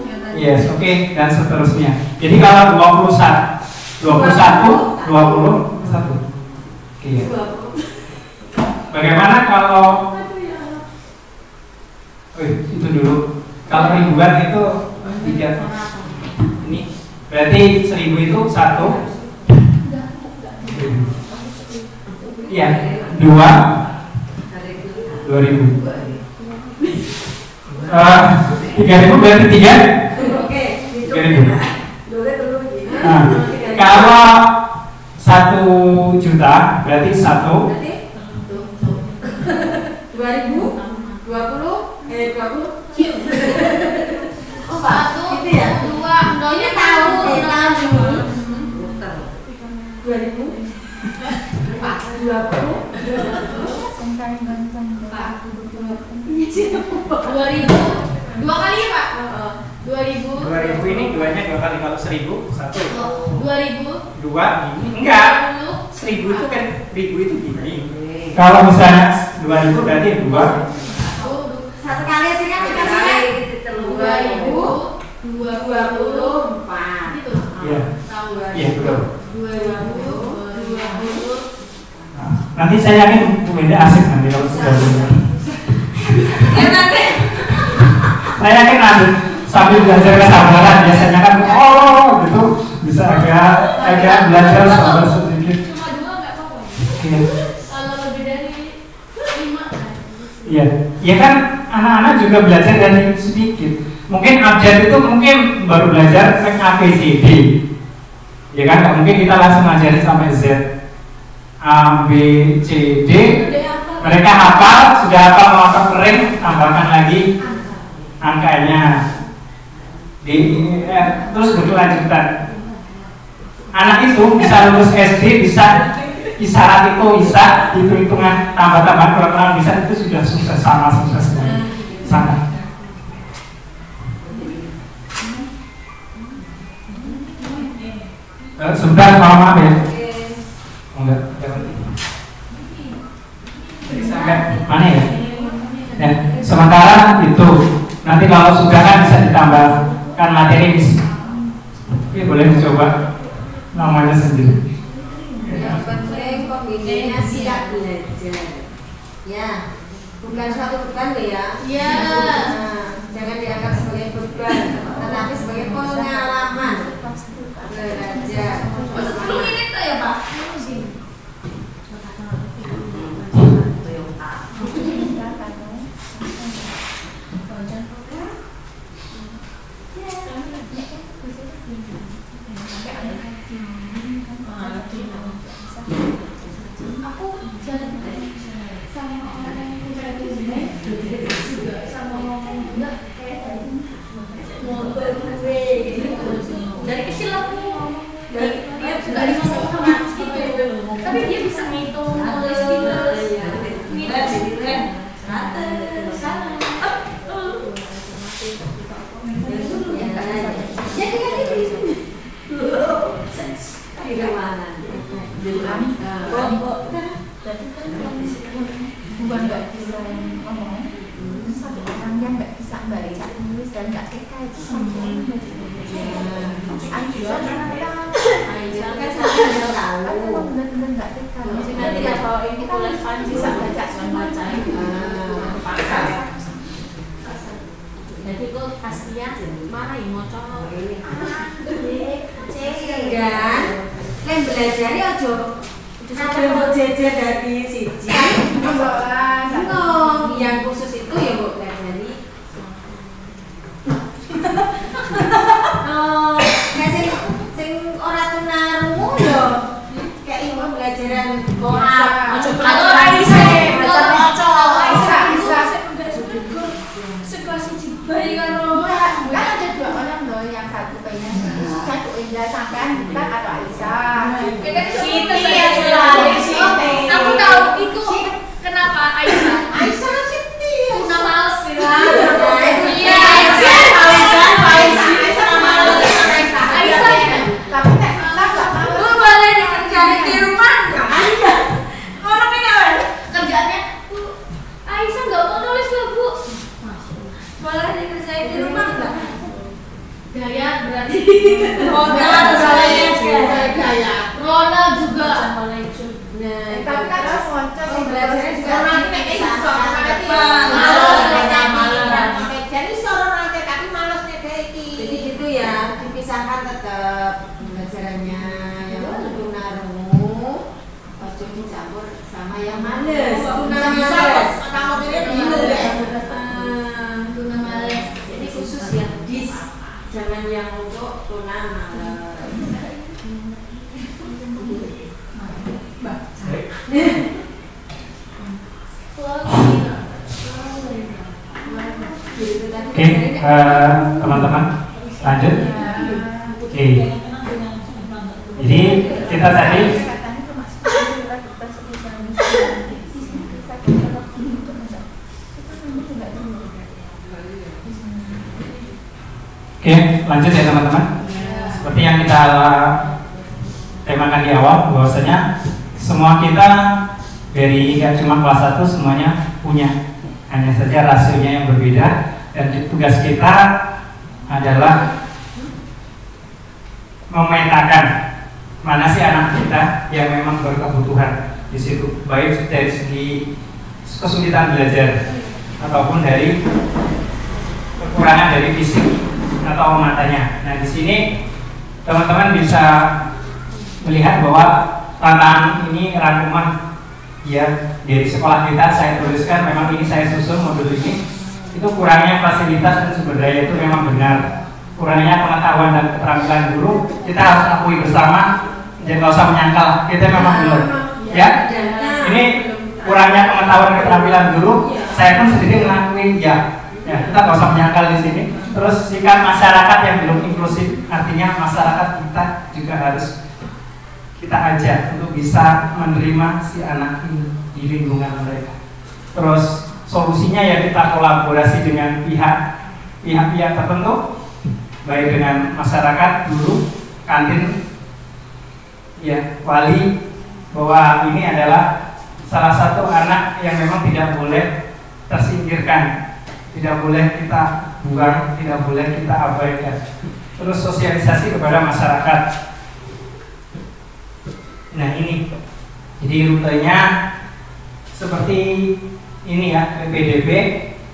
S2: ya tadi.
S1: Yes, oke, dan seterusnya. Jadi kalau 21 21 Oke. Bagaimana kalau itu dulu. Kalau ribuan itu 3. Ini berarti 1000 itu 1. Iya, 2 2000. 3000 berarti 3.
S3: Oke,
S1: 3000.
S3: dulu.
S1: Nah, kalau 1 juta berarti 1.
S3: Berarti 2020 20.
S2: Oh, 1
S3: Gitu ya?
S2: 2 dua,
S3: Ini
S2: tahun.
S3: tahun dulu.
S2: 2000 dua kali ya Pak? 2000
S1: ini duanya 2 kali, kalau 1000 1.
S2: 2000
S1: 2 ini enggak. 1000 itu kan 1000 itu gini. Kalau misalnya 2000 berarti 2.
S3: Satu kali aja kan dikasihnya
S2: 2024 gitu.
S1: Iya.
S2: Tahun
S1: Iya, betul.
S2: 2020.
S1: Nanti saya yakin Bu Wenda asik nanti kalau sudah benar.
S3: Ya nanti.
S1: Saya yakin nanti sambil belajar kesabaran biasanya kan gitu bisa agak belajar sabar sedikit.
S2: Cuma 2 nggak apa-apa.
S1: Iya.
S2: Kalau lebih dari 5 kan.
S1: Iya. Ya kan anak-anak juga belajar dari sedikit. Mungkin abjad itu mungkin baru belajar A, B, C, D. Ya kan nggak mungkin kita langsung ngajarin sampai Z. A, B, C, D. Mereka hafal, sudah hafal mengangkat kering, tambahkan lagi angkanya. D, E, F, terus berkelanjutan. Anak itu bisa lulus SD, bisa isyarat itu bisa, hitung-hitungan tambah-tambah kurang-kurang bisa, itu sudah sukses, sama sukses sangat. Sebentar, maaf ya. Enggak, sampai mana ya? Ya, sementara itu nanti kalau sudah kan bisa ditambahkan materi. Oke, boleh dicoba namanya sendiri.
S3: Yang penting kombinasi belajar. Ya, bukan suatu beban ya.
S2: Iya.
S3: Jangan dianggap sebagai beban, tetapi sebagai pengalaman belajar.
S2: 10 menit ya Pak? Aku jalan sama orang yang punya bisnis juga sama ngomong juga kayak tadi ngobrol gue gitu. Dari kecil aku ngomong dia juga ngomong sama gitu, tapi dia bisa ngitung nulis gitu, ngitung kan sama.
S3: Jadi kan ini gimana?
S4: Kelompok berarti kan bukan nggak bisa ngomong, satu orang yang nggak bisa baca tulis dan nggak TK itu Aisyah
S3: kan saya tahu.
S4: benar-benar nggak TK.
S2: Nanti ya kalau ini tulis
S4: bisa baca
S2: baca itu
S3: Pakar.
S2: jadi itu pastinya mana yang mau cowok
S3: Ini kan kan belajar ya ojo mau jejer dari siji yang khusus itu ya bu belajari kayak sing ora tunarungu yo kayak ibu belajaran Quran ojo
S2: kalau
S3: belajar
S2: sekelas bayi karo
S4: kan ada dua orang loh, yang satu pengen satu Indra sampean kan atau Aisyah.
S2: Siti ya Siti. Aku tahu itu kenapa Aisyah.
S3: Aisyah Siti
S2: Tuna males sih lah.
S3: Iya
S2: Aisyah.
S4: Tapi nek nggak mau.
S3: lu boleh dikerjain di rumah nggak ada orang pengen
S2: Kerjaannya Aisyah nggak mau nulis loh Bu.
S3: boleh dikerjain di rumah nggak
S2: Gaya berarti.
S3: Rona
S2: Rona juga.
S4: Tapi kan harus ngocok sih
S3: belajarnya juga
S4: nanti nek
S3: bisa
S4: jadi suruh nanti tapi malesnya kayak
S3: jadi gitu ya dipisahkan tetap pembelajarannya yang tunarungu ojo dicampur sama yang males
S4: kamu kira dulu deh.
S2: Tuna males.
S3: jadi khusus ya dis jangan yang untuk tuna males
S1: Oke, teman-teman lanjut. Oke. Jadi kita tadi oke, lanjut ya teman-teman. Seperti yang kita temakan di awal, bahwasanya semua kita dari nggak cuma kelas 1 semuanya punya, hanya saja rasionya yang berbeda, dan tugas kita adalah memetakan mana sih anak kita yang memang berkebutuhan di situ, baik dari segi kesulitan belajar ataupun dari kekurangan dari fisik atau matanya. Nah, di sini teman-teman bisa melihat bahwa tantangan ini rangkuman ya dari sekolah kita. Saya tuliskan, memang ini saya susun modul ini. Itu kurangnya fasilitas dan sumber daya itu memang benar. Kurangnya pengetahuan dan keterampilan guru kita harus akui bersama. Jangan nggak usah menyangkal, kita memang belum. Ya, ini kurangnya pengetahuan dan keterampilan guru. Saya pun sendiri mengakui ya. Ya, kita nggak usah menyangkal di sini. Terus sikap masyarakat yang belum inklusif, artinya masyarakat kita juga harus kita ajak untuk bisa menerima si anak ini di lingkungan mereka. Terus solusinya ya kita kolaborasi dengan pihak-pihak tertentu, baik dengan masyarakat, guru, kantin, ya wali, bahwa ini adalah salah satu anak yang memang tidak boleh tersingkirkan. Tidak boleh kita buang, tidak boleh kita abaikan. Terus sosialisasi kepada masyarakat. Nah ini, jadi rutenya seperti ini ya, PPDB.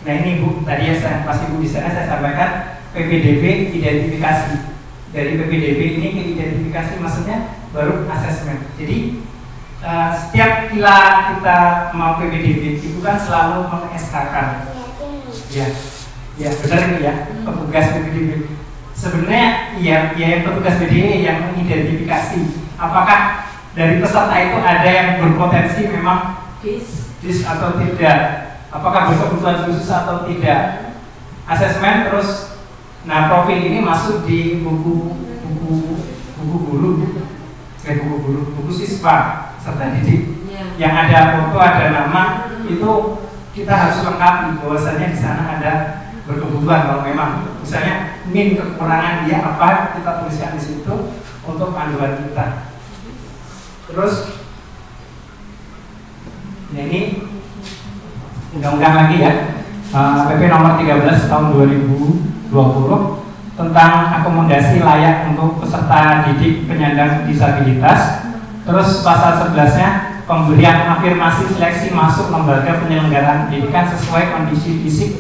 S1: Nah ini Bu, tadi ya saya pas Ibu di sana saya sampaikan PPDB identifikasi. Dari PPDB ini ke identifikasi maksudnya baru asesmen. Jadi setiap kila kita mau PPDB itu kan selalu meng-SK-kan. Ya benar ini ya, petugas PPDB. Sebenarnya yang petugas PPDB yang mengidentifikasi apakah dari peserta itu ada yang berpotensi memang dis atau tidak, apakah berkebutuhan khusus atau tidak. Asesmen terus, nah profil ini masuk di buku siswa serta didik yang ada foto, ada nama, itu kita harus lengkapi bahwasanya di sana ada berkebutuhan. Kalau memang misalnya kekurangan dia apa, kita tuliskan di situ untuk panduan kita. Terus ini undang-undang lagi ya, PP nomor 13 tahun 2020 tentang akomodasi layak untuk peserta didik penyandang disabilitas. Terus pasal 11-nya pemberian afirmasi seleksi masuk lembaga penyelenggaraan pendidikan sesuai kondisi fisik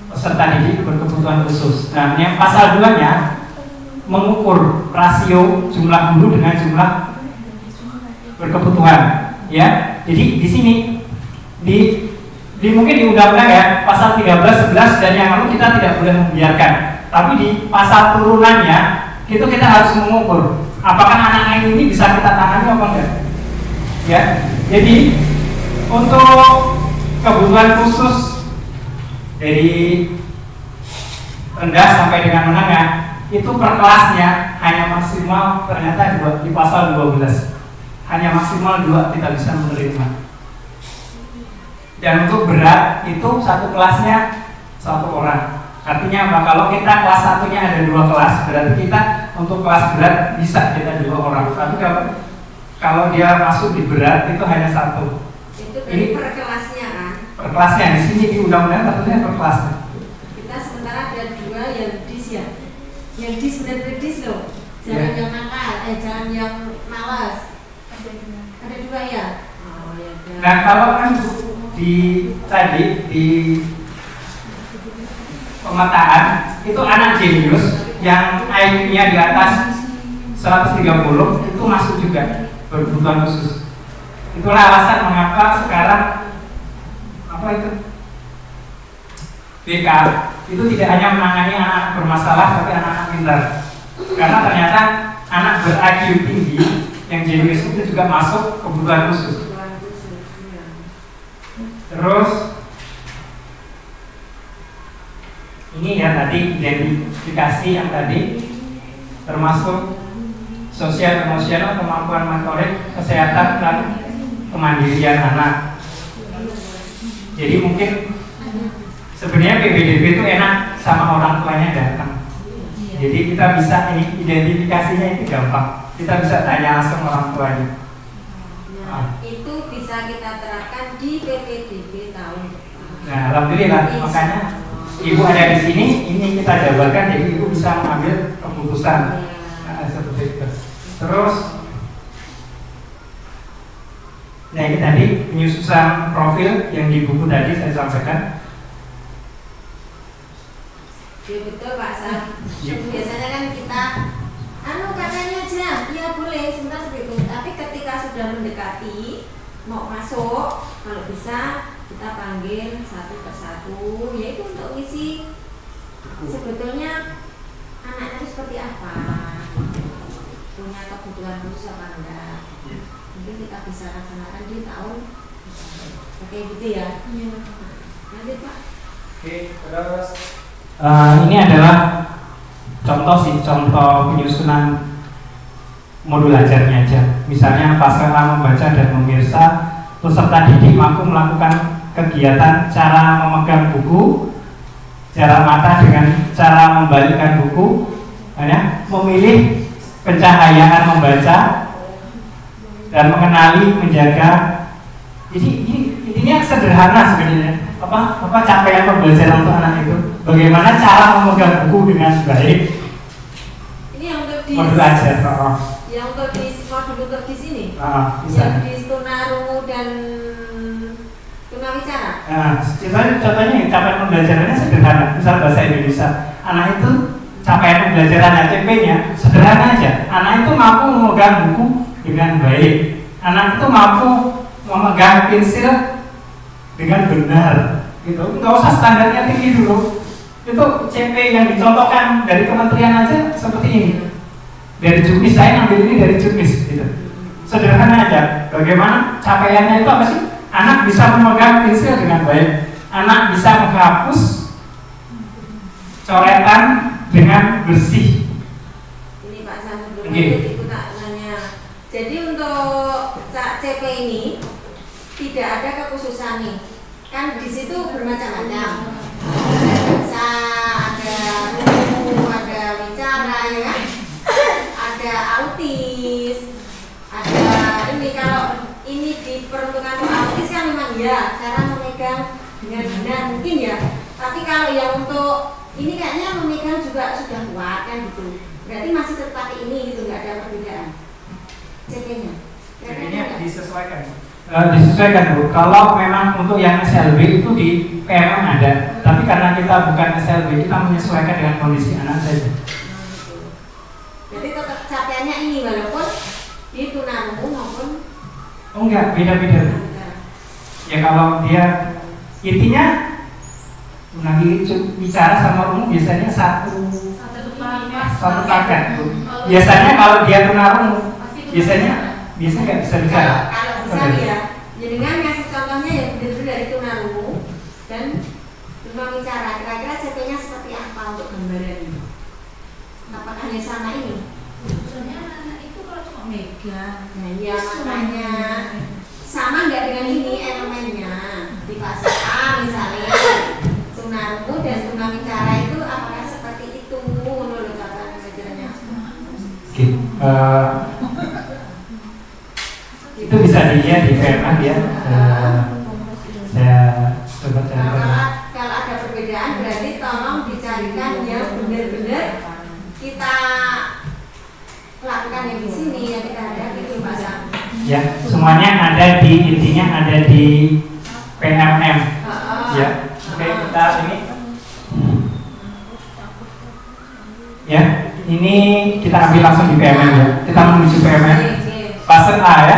S1: peserta didik berkebutuhan khusus. Nah, yang pasal 2-nya mengukur rasio jumlah guru dengan jumlah berkebutuhan. Ya, jadi di sini di mungkin di undang-undang ya pasal 13, 11 dan yang lalu kita tidak boleh membiarkan. Tapi di pasal turunannya itu kita harus mengukur apakah anak-anak ini bisa kita tangani apa enggak. Ya, jadi untuk kebutuhan khusus dari rendah sampai dengan menengah itu per kelasnya hanya maksimal ternyata di pasal 12 hanya maksimal 2 kita bisa menerima. Dan untuk berat itu satu kelasnya 1 orang. Artinya apa? Kalau kita kelas 1-nya ada 2 kelas, berarti kita untuk kelas berat bisa kita 2 orang. Tapi kalau dia masuk di berat itu hanya 1.
S3: Itu dari per kelasnya kan?
S1: Per kelasnya, di sini di undang-undang tentunya per kelasnya.
S3: Kita sementara ada 2 yang dis ya. Yang dis benar-benar dis loh. Jangan yang nakal, jangan yang malas. Ada 2 ya? Oh ya.
S1: Nah kalau kan tadi di pemetaan itu anak jenius yang IQ-nya di atas 130 itu masuk juga berkebutuhan khusus. Itulah alasan mengapa sekarang BK itu tidak hanya menangani anak bermasalah tapi anak-anak pintar. Karena ternyata anak ber-IQ tinggi yang jenius itu juga masuk kebutuhan khusus. Terus ini ya tadi identifikasi yang tadi termasuk sosial, emosional, kemampuan motorik, kesehatan, dan kemandirian anak. Jadi mungkin sebenarnya PPDB itu enak sama orang tuanya datang. Jadi kita bisa ini identifikasinya itu gampang. Kita bisa tanya langsung orang tuanya.
S3: Itu bisa kita terapkan di PPDB tahun depan.
S1: Nah, alhamdulillah, makanya ibu ada di sini, ini kita jabarkan, jadi ibu bisa mengambil keputusan. Nah, seperti itu. Terus, nah ini tadi penyusunan profil yang di buku tadi saya sampaikan.
S3: Ya betul Pak Sam. Biasanya kan kita katanya aja, ya boleh sebentar seperti itu. Tapi ketika sudah mendekati mau masuk, kalau bisa kita panggil satu persatu, yaitu untuk isi sebetulnya anaknya itu seperti apa, punya kebutuhan khusus apa enggak. Mungkin kita bisa laksanakan di tahun oke gitu ya. Lanjut Pak.
S1: Oke, terus ini adalah contoh penyusunan modul ajarnya aja. Misalnya fase A membaca dan memirsa, peserta didik mampu melakukan kegiatan cara memegang buku, jarak mata dengan cara membalikkan buku, memilih pencahayaan membaca, dan mengenali, menjaga. Jadi intinya sederhana sebenarnya. Apa capaian pembelajaran untuk anak itu? Bagaimana cara memegang buku dengan baik?
S3: Ini yang untuk di
S1: modul ajar.
S3: Yang untuk di modul untuk di sini.
S1: Bisa.
S3: Yang di tunarungu dan tunawicara.
S1: Nah, contohnya capaian pembelajarannya sederhana. Misal bahasa Indonesia, anak itu capaian pembelajaran ACP-nya sederhana aja. Anak itu mampu memegang buku dengan baik. Anak itu mampu memegang pensil dengan benar, gitu. Nggak usah standarnya tinggi dulu. Itu CP yang dicontohkan dari kementerian aja seperti ini. Dari Juknis, saya ambil ini dari Juknis, gitu. Sederhana aja. Bagaimana capaiannya itu apa sih? Anak bisa memegang pensil dengan baik. Anak bisa menghapus coretan dengan bersih.
S3: Ini Pak Sam sebelum itu tak nanya. Jadi untuk CP ini tidak ada kekhususan nih, kan di situ bermacam-macam. Ada bahasa, ada rumu, ada bicara, ya kan? Ada autis, ada ini. Kalau ini diperuntukkan untuk autis kan memang ya cara memegang dengan benar mungkin ya. Tapi kalau yang untuk ini kayaknya memegang juga sudah kuat kan gitu. Berarti masih tetap ini gitu, nggak ada perbedaan CP-nya.
S1: Jadinya disesuaikan. Disesuaikan Bu. Kalau memang untuk yang SLB itu di PMM ada, tapi karena kita bukan SLB, kita menyesuaikan dengan kondisi anak saja.
S3: Jadi tetap capaiannya ini walaupun di tunarungu maupun
S1: enggak, beda-beda. Ya kalau dia intinya lagi bicara sama rungu biasanya satu paket Bu. Biasanya kalau dia tunarungu biasanya nggak bisa bicara.
S3: Kalau bisa ya, jadi kan ngasih contohnya ya benar-benar dari tunarungu dan tunawicara. Kira-kira CP-nya seperti apa untuk gambaran ini? Apakah hanya sama ini?
S2: Sebenarnya anak itu kalau cuma megang,
S3: Nah ya makanya sama nggak dengan ini elemennya di fase A misalnya tunarungu dan tunawicara itu apakah seperti itu menurut tata pelajarannya?
S1: Oke. Itu bisa dilihat di PMA ya. Saya coba cari.
S3: Kalau ada perbedaan berarti tolong dicarikan yang benar-benar kita lakukan yang di sini yang kita hadapi itu Pak Sam.
S1: Ya, semuanya ada di intinya ada di PMM. Ya, oke kita ini. Ya, ini kita ambil langsung di PMM ya. Kita menuju PMM. Fase A ya.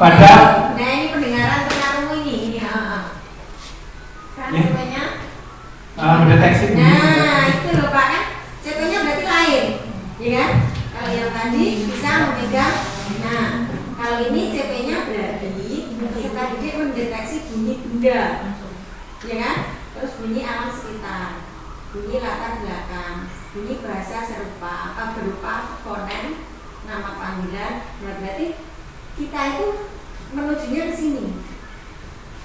S1: Pada
S3: nah ini pendengaran tunarungu ini kan CP-nya
S1: mendeteksi.
S3: nah itu loh Pak kan CP-nya berarti lain ya kan. Kalau yang tadi bisa memegang, nah kalau ini CP-nya berarti peserta didik mendeteksi bunyi benda ya kan, terus bunyi alam sekitar, bunyi latar belakang. bunyi bahasa serupa berupa fonem nama panggilan. Nah, berarti kita itu menujunya ke sini.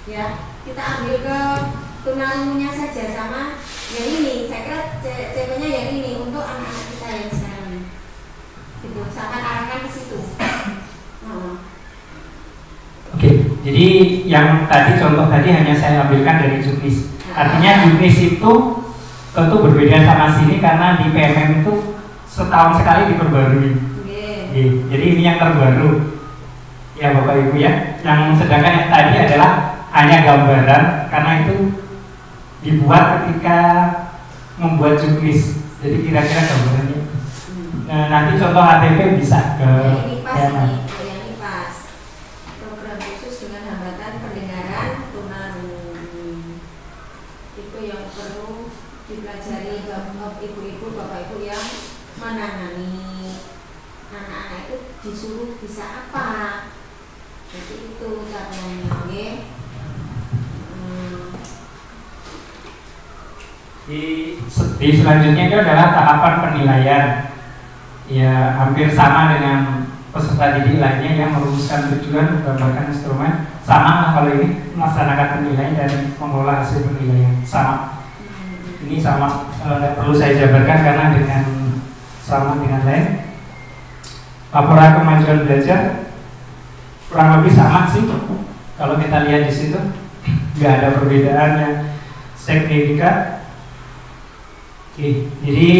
S3: Ya, kita ambil ke tunarungunya saja sama yang ini. Saya kira CP-nya yang ini untuk anak-anak kita yang sekarang ini. Gitu, saya akan arahkan ke situ.
S1: Oke, jadi yang tadi contoh tadi hanya saya ambilkan dari juknis. Artinya juknis itu tentu berbeda sama sini karena di PMM itu setahun sekali diperbarui. Jadi ini yang terbaru ya Bapak Ibu ya. Yang sedangkan yang tadi adalah hanya gambaran karena itu dibuat ketika membuat juknis. Jadi kira-kira gambarannya. Nah, nanti contoh HTP bisa ke
S3: ini pas nih, yang ini pas. Program khusus dengan hambatan pendengaran tunarungu. Itu yang perlu dipelajari ibu-ibu, bapak-ibu yang menangani anak-anak itu disuruh bisa apa. Jadi itu caranya, oke?
S1: Di selanjutnya itu adalah tahapan penilaian. Ya, hampir sama dengan peserta didik lainnya yang merumuskan tujuan, menggambarkan instrumen. Sama kalau ini melaksanakan penilaian dan mengolah hasil penilaian. Sama. Ini sama, perlu saya jabarkan karena dengan sama dengan lain. Laporan kemajuan belajar kurang lebih sama sih. Kalau kita lihat di situ, nggak ada perbedaan yang signifikan. Oke, jadi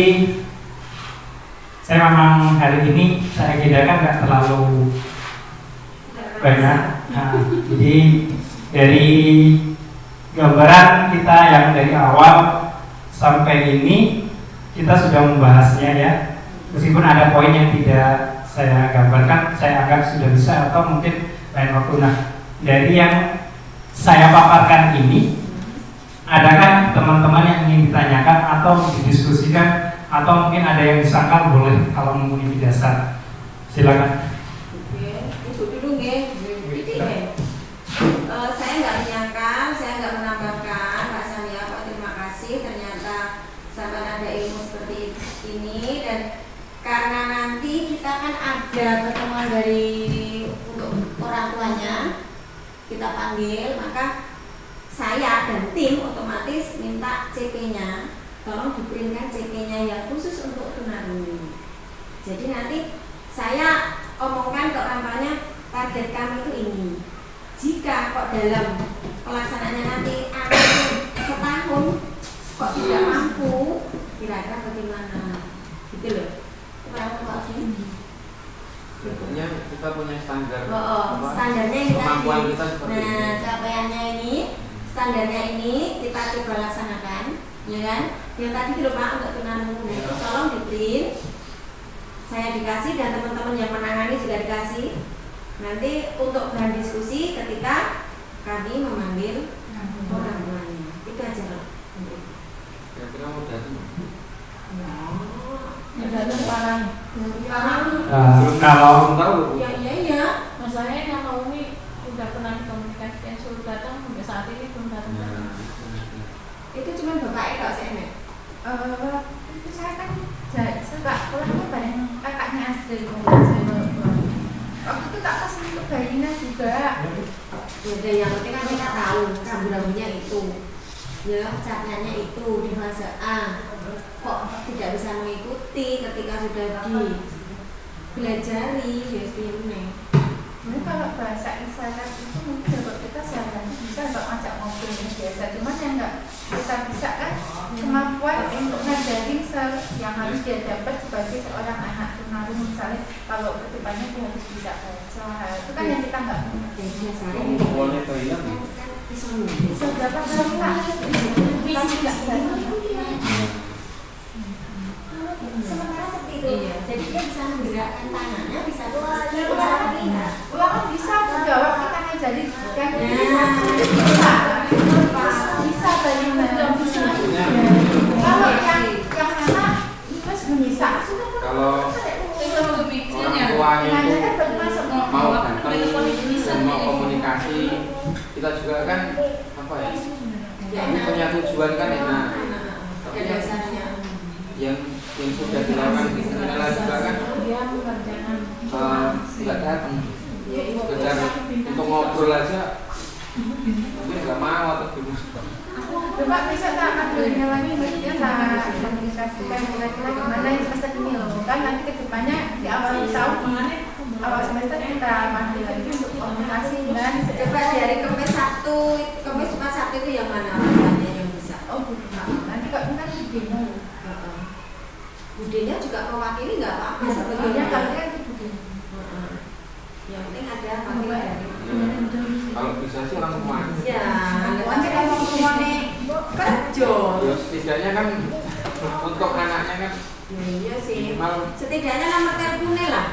S1: saya memang hari ini saya agendakan nggak terlalu banyak. Nah, jadi dari gambaran kita yang dari awal sampai ini kita sudah membahasnya ya. Meskipun ada poin yang tidak saya gambarkan, saya anggap sudah bisa atau mungkin lain waktu. Nah, dari yang saya paparkan ini, adakah teman-teman yang ingin ditanyakan atau didiskusikan atau mungkin ada yang disangkal? Boleh kalau memenuhi dasar. Silakan.
S3: Oke, itu dulu nggih. Saya nggak menyangka, saya nggak menambahkan, Pak Samia, Pak, terima kasih. Ternyata sampai ada ilmu seperti ini, dan karena nanti kita kan ada pertemuan dari untuk orang tuanya kita panggil, maka saya dan tim otomatis minta CP-nya, tolong diprintkan CP-nya yang khusus untuk tunarungu. Jadi nanti saya omongkan ke orang tuanya, target kami itu ini. Jika kok dalam pelaksanaannya nanti anak setahun kok tidak mampu, kira-kira bagaimana? Gitu loh.
S5: Sebenarnya kita punya standar.
S3: Standarnya ini
S5: kemampuan
S3: tadi.
S5: kita seperti
S3: Nah,
S5: ini.
S3: capaiannya ini, standarnya ini kita coba laksanakan, ya kan? Yang tadi di rumah untuk tunarungu itu tolong di print. Saya dikasih dan teman-teman yang menangani juga dikasih. Nanti untuk bahan diskusi ketika kami memanggil orang tuanya. Itu aja loh.
S5: Kira-kira mau datang.
S1: Kalau
S5: tahu.
S3: Iya.
S2: Masalahnya kalau ini udah pernah dikomunikasikan suruh datang sampai saat ini belum datang.
S3: Itu cuma bapak Eka saya nih.
S4: Itu saya kan suka pulangnya bareng kakaknya Asri waktu itu tak kasih untuk bayinya juga.
S3: Jadi yang penting kan kita tahu rambu-rambunya itu, ya capaiannya itu di fase A. Kok tidak bisa mengikuti ketika sudah dipelajari biasanya.
S4: Ini kalau bahasa isyarat itu mungkin kalau kita sehari bisa untuk ngajak ngobrol biasa, cuman yang nggak kita bisa kan kemampuan untuk ngajarin yang harus dia dapat sebagai seorang anak tunarungu. Misalnya kalau kedepannya dia harus bisa baca, itu kan yang kita nggak punya.
S5: Kemampuannya kayak
S4: Seberapa kali kan bisa tidak
S3: Sementara seperti itu, jadi dia bisa menggerakkan tangannya, bisa
S4: ulangan bisa jawab kita ngajarin kan bisa bagaimana bisa. Kalau yang mana terus bisa.
S5: Kalau orang tuanya itu mau datang dan mau komunikasi, kita juga kan apa ya? Ini punya tujuan kan ya. Tapi yang nggak datang. Sekedar untuk ngobrol aja mungkin nggak mau atau gimana.
S4: Coba bisa tak ambilnya lagi, maksudnya tak komunikasikan kira-kira gimana yang semester ini loh, kan nanti kedepannya di awal tahun, awal semester kita panggil lagi untuk komunikasi dan
S3: Coba dari Kamis Sabtu, Kamis Jumat Sabtu itu yang mana orangnya yang bisa?
S4: oh nanti kok kan demo.
S3: Budenya juga mewakili nggak apa-apa
S4: Sebetulnya
S3: sebetulnya.
S4: kalau kan itu
S3: Yang penting ada wakil dari.
S5: Kalau bisa sih orang rumah.
S3: Ya, nanti kalau semuanya kerja.
S5: Ya setidaknya kan untuk anaknya kan
S3: Iya sih.
S5: minimal.
S3: Setidaknya nomor teleponnya lah.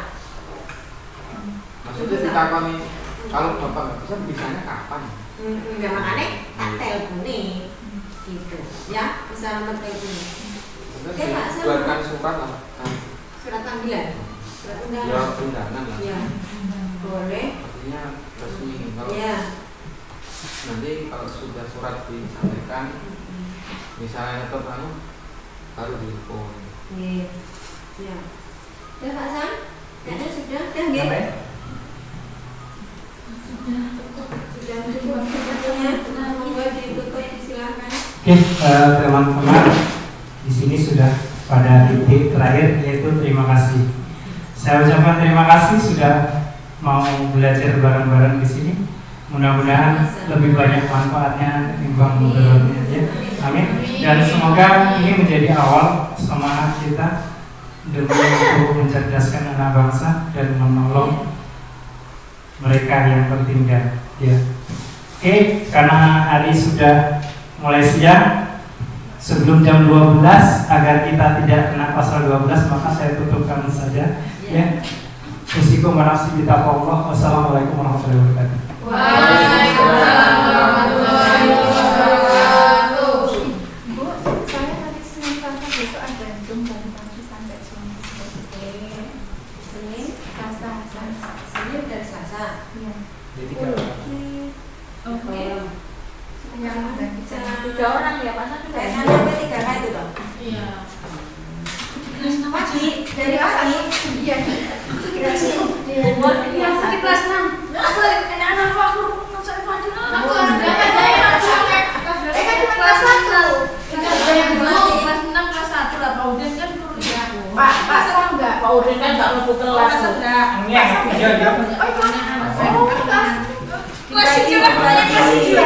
S5: Maksudnya ditakoni kalau bapak nggak bisa bisanya kapan?
S3: Ya makanya tak teleponi gitu. Ya, bisa nomor teleponnya. Oke, Pak, saya
S5: Buatkan surat lah.
S3: Surat panggilan. Surat undangan.
S5: Ya undangan lah.
S3: Iya. Boleh.
S5: Artinya resmi. Kalau
S3: Iya.
S5: nanti kalau sudah surat disampaikan, misalnya tetap baru telepon.
S3: Iya. Iya. Sudah Pak Sam? Kayaknya sudah. Sudah nggih?
S1: Sampai?
S3: Sudah cukup waktunya. Monggo ditutup, silakan.
S1: Oke, teman-teman, di sini sudah pada titik terakhir yaitu terima kasih. Saya ucapkan terima kasih sudah mau belajar bareng-bareng di sini. Mudah-mudahan lebih banyak manfaatnya ketimbang mudaratnya ya. Amin. Dan semoga ini menjadi awal semangat kita demi untuk mencerdaskan anak bangsa dan menolong mereka yang tertinggal. Ya. Oke, karena hari sudah mulai siang, sebelum jam 12 agar kita tidak kena pasal 12 maka saya tutupkan saja ya. Usikum wa nafsi bitaqwallah. Wassalamualaikum warahmatullahi wabarakatuh.
S4: Waalaikumsalam warahmatullahi wabarakatuh. Bu, saya hari Senin Selasa besok ada Zoom dari pagi sampai sore.
S3: Senin,
S4: Selasa.
S3: Senin dan Selasa.
S4: Iya.
S1: Jadi
S3: Oke.
S4: Yang udah bisa.
S2: 3 orang ya Pak Sam?
S3: Kayak sampai 3 kali itu toh.
S2: Iya.
S3: Pagi dari pagi.
S4: Iya.
S2: Buat dia di kelas 6. Aku anak-anak aku ngomong Fadil. Aku
S4: kan cuma kelas 1.
S2: kelas 6 kelas 1 lah Pak Udin kan guru ya.
S4: Pak Sam enggak?
S2: Pak Udin kan enggak mau kelas.
S1: ini yang ketiga dia
S4: Oh, kelas.
S2: Kelas 7 lah, kelas 7.